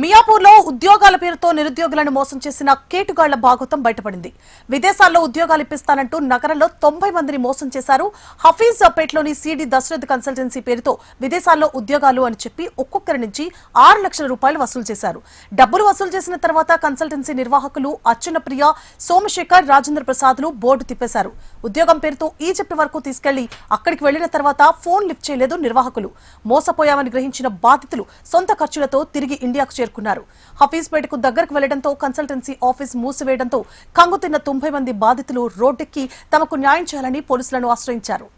మియాపూర్లో ఉద్యోగాల పేరుతో నిరుద్యోగులను మోసం చేసిన కేటుగాళ్ల భాగోతం బయటపడింది. విదేశాల్లో ఉద్యోగాలు ఇప్పిస్తానంటూ నగరంలో 90 మందిని మోసం చేశారు. హఫీజ్పేటలోని సిడి దశరథ్ కన్సల్టెన్సీ పేరుతో విదేశాల్లో ఉద్యోగాలు అని చెప్పి ఒక్కొక్కరి నుంచి 6 లక్షల రూపాయలు వసూలు చేశారు. డబ్బులు వసూలు చేసిన తర్వాత కన్సల్టెన్సీ నిర్వాహకులు అర్చనప్రియ, సోమశేఖర్, రాజేంద్ర ప్రసాద్లు బోర్డు తిప్పేశారు. ఉద్యోగం పేరుతో ఈజిప్ట్ వరకు తీసుకెళ్లి అక్కడికి వెళ్లిన తర్వాత ఫోన్ లిఫ్ట్ చేయలేదు నిర్వాహకులు. మోసపోయామని గ్రహించిన బాధితులు సొంత ఖర్చులతో తిరిగి ఇండియాకు చేరుకున్నారు. హఫీజ్పేటకు దగ్గరకు వెళ్లడంతో కన్సల్టెన్సీ ఆఫీస్ మూసివేయడంతో కంగుతిన్న 90 మంది బాధితులు రోడ్డెక్కి తమకు న్యాయం చేయాలని పోలీసులను ఆశ్రయించారు.